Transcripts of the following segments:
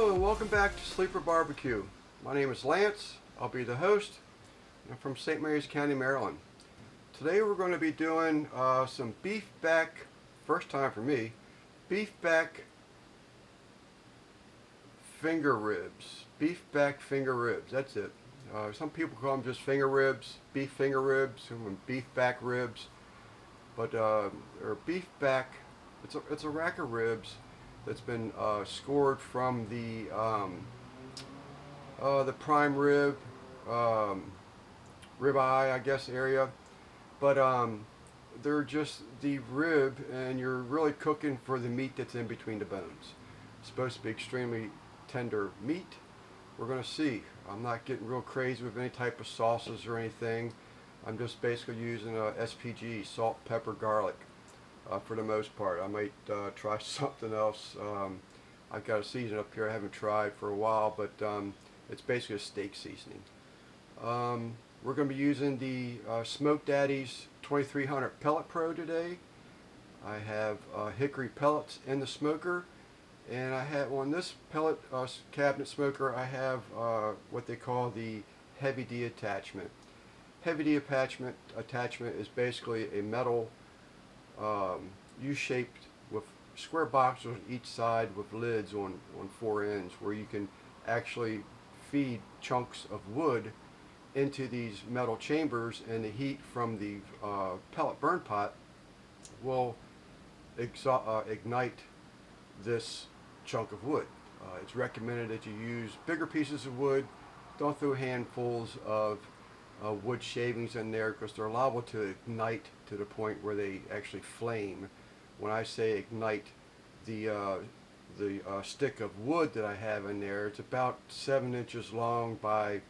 Hello and welcome back to Sleeper Barbecue. My name is Lance. I'll be the host. I'm from St. Mary's County, Maryland. Today we're going to be doing some beef back, first time for me, beef back finger ribs. Beef back finger ribs, that's it. Some people call them just finger ribs, beef finger ribs, and beef back ribs. But they're beef back, it's a rack of ribs that's been scored from the prime rib, rib eye, I guess, area. But they're just the rib, and you're really cooking for the meat that's in between the bones. It's supposed to be extremely tender meat. We're going to see. I'm not getting real crazy with any type of sauces or anything. I'm just basically using SPG, salt, pepper, garlic. For the most part. I might try something else. I've got a seasoning up here I haven't tried for a while, but it's basically a steak seasoning. We're going to be using the Smoke Daddy's 2300 Pellet Pro today. I have hickory pellets in the smoker, and I have on this pellet cabinet smoker I have what they call the heavy D attachment. Heavy D attachment is basically a metal U-shaped with square boxes on each side with lids on four ends, where you can actually feed chunks of wood into these metal chambers, and the heat from the pellet burn pot will ignite this chunk of wood. It's recommended that you use bigger pieces of wood. Don't throw handfuls of wood shavings in there, because they're liable to ignite to the point where they actually flame. When I say ignite, the stick of wood that I have in there, it's about 7 inches long by,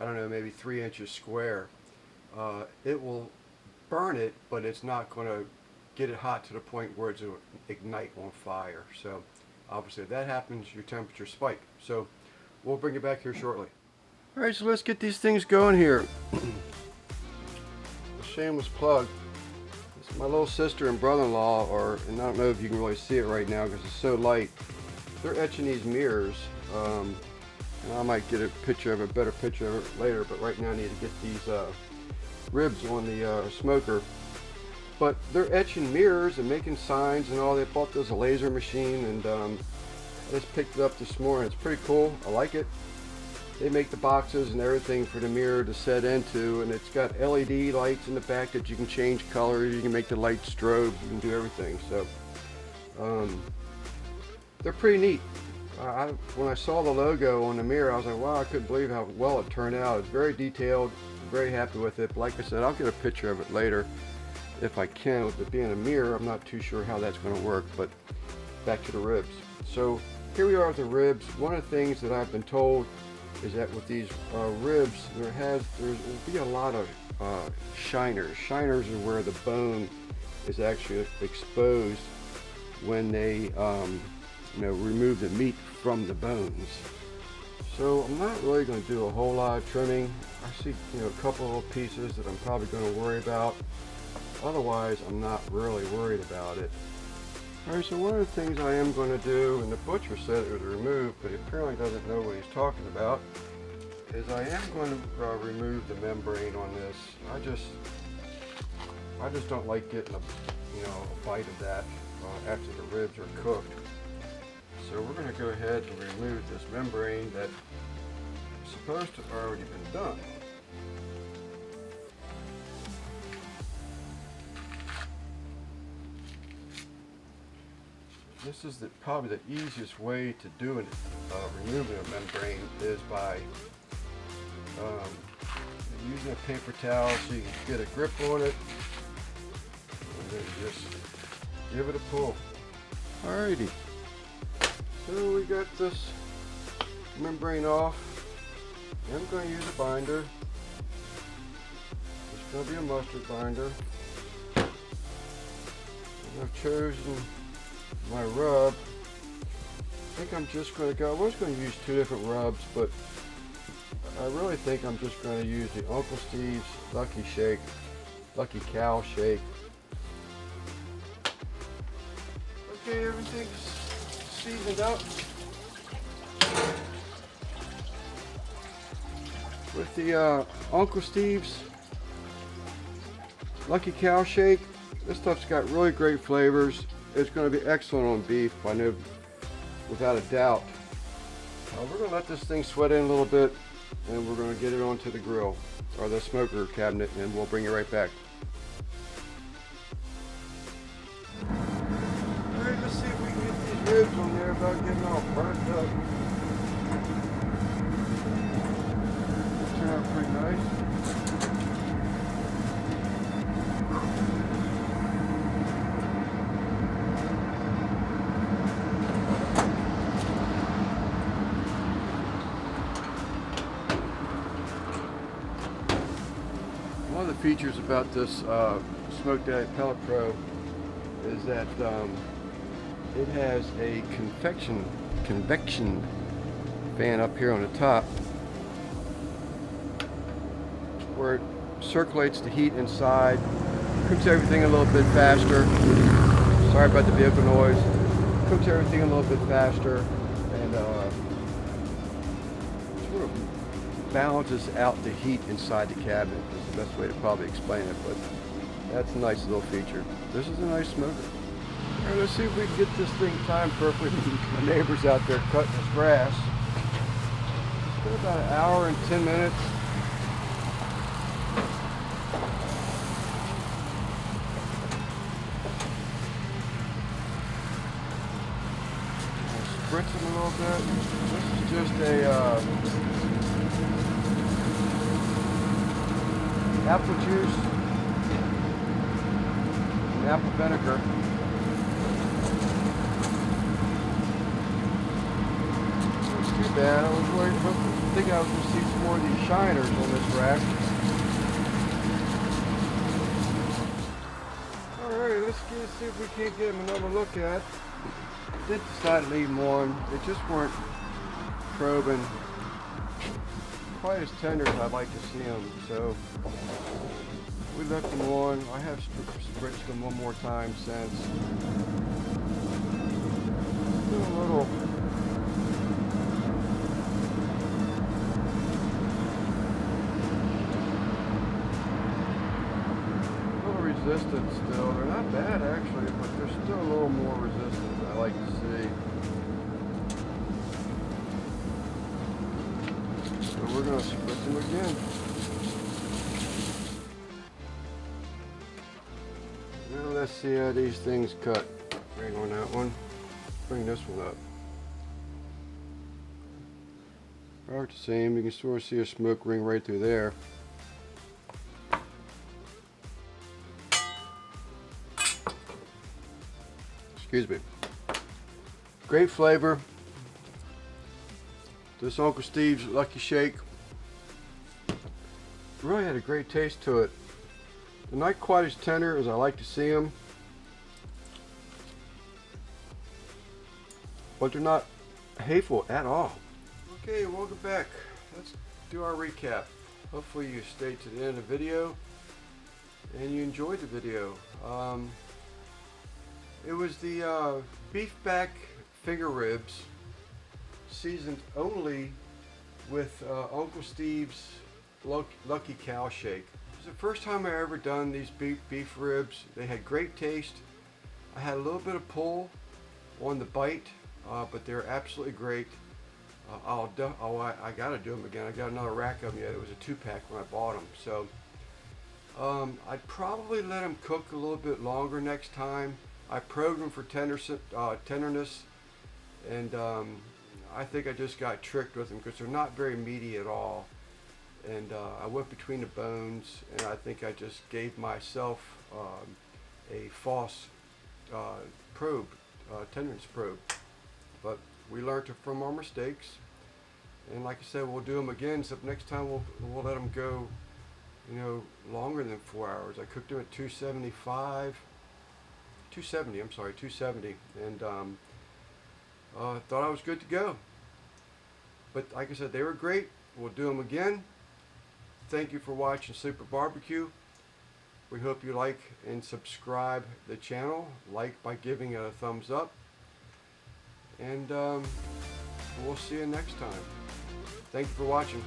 I don't know, maybe 3 inches square. It will burn it, but it's not going to get it hot to the point where it's going to ignite on fire. So obviously if that happens, your temperature spike. So we'll bring it back here shortly. Alright, so let's get these things going here. A shameless plug. It's my little sister and brother-in-law, and I don't know if you can really see it right now because it's so light. They're etching these mirrors. And I might get a better picture of it later, but right now I need to get these ribs on the smoker. But they're etching mirrors and making signs and all. They bought this laser machine, and I just picked it up this morning. It's pretty cool. I like it. They make the boxes and everything for the mirror to set into, and it's got LED lights in the back that you can change colors. You can make the light strobe. You can do everything. So they're pretty neat. When I saw the logo on the mirror, I was like, wow, I couldn't believe how well it turned out. It's very detailed. I'm very happy with it. But like I said, I'll get a picture of it later if I can. With it being a mirror, I'm not too sure how that's going to work. But back to the ribs. So here we are with the ribs. One of the things that I've been told is that with these ribs, there will be a lot of shiners. Shiners are where the bone is actually exposed when they remove the meat from the bones. So I'm not really going to do a whole lot of trimming. I see a couple of pieces that I'm probably going to worry about. Otherwise, I'm not really worried about it. Alright, so one of the things I am going to do, and the butcher said it was removed, but he apparently doesn't know what he's talking about, is I am going to remove the membrane on this. I just don't like getting a bite of that after the ribs are cooked. So we're going to go ahead and remove this membrane that is supposed to have already been done. This is probably the easiest way to do it, removing a membrane, is by using a paper towel so you can get a grip on it, and then just give it a pull. Alrighty, so we got this membrane off. I'm going to use a binder. It's going to be a mustard binder. And I've chosen my rub. I think I'm just going to go, I was going to use 2 different rubs, but I really think I'm just going to use the Uncle Steve's Lucky Cow Shake. Okay, everything's seasoned up. with the Uncle Steve's Lucky Cow Shake. This stuff's got really great flavors. It's going to be excellent on beef, I know without a doubt. We're going to let this thing sweat in a little bit, and we're going to get it onto the grill or the smoker cabinet, and we'll bring it right back. Alright, let's see if we can get these ribs on there without getting all burnt up. Turn out pretty nice. One of the features about this Smoke Daddy Pellet Pro is that it has a convection fan up here on the top where it circulates the heat inside, cooks everything a little bit faster. Sorry about the vehicle noise. Cooks everything a little bit faster, and sort of balances out the heat inside the cabinet. Is the best way to probably explain it, but that's a nice little feature. This is a nice smoker. All right, let's see if we can get this thing timed perfectly. My neighbor's out there cutting his grass. It's been about an hour and 10 minutes. I'll spritz him a little bit. This is just a apple juice and apple vinegar. Too bad. I was worried. I think I was going to see some more of these shiners on this rack. Alright, let's see if we can't get them another look at. I did decide to leave them on. They just weren't probing quite as tender as I'd like to see them. So we left them on. I have spritzed them one more time since. Still a little resistant still. They're not bad actually, but they're still a little more resistant than I like to see. So we're going to spritz them again. Now let's see how these things cut. Bring on that one. Bring this one up. About the same. You can sort of see a smoke ring right through there. Excuse me. Great flavor. This Uncle Steve's Lucky Shake really had a great taste to it. They're not quite as tender as I like to see them, but they're not hateful at all. Okay, welcome back. Let's do our recap. Hopefully you stayed to the end of the video and you enjoyed the video. It was the beef back finger ribs, seasoned only with Uncle Steve's Lucky Cow Shake. It was the first time I ever done these beef ribs. They had great taste. I had a little bit of pull on the bite, but they're absolutely great. I gotta do them again. I got another rack of them yet. It was a 2-pack when I bought them. So I'd probably let them cook a little bit longer next time. I probed them for tenderness, and I think I just got tricked with them because they're not very meaty at all. And I went between the bones, and I think I just gave myself a false tenderness probe. But we learned from our mistakes, and like I said, we'll do them again. So next time we'll let them go, you know, longer than 4 hours. I cooked them at 270, and thought I was good to go. But like I said, they were great. We'll do them again. Thank you for watching Sleeper Barbecue. We hope you like and subscribe the channel. Like by giving it a thumbs up. And we'll see you next time. Thank you for watching.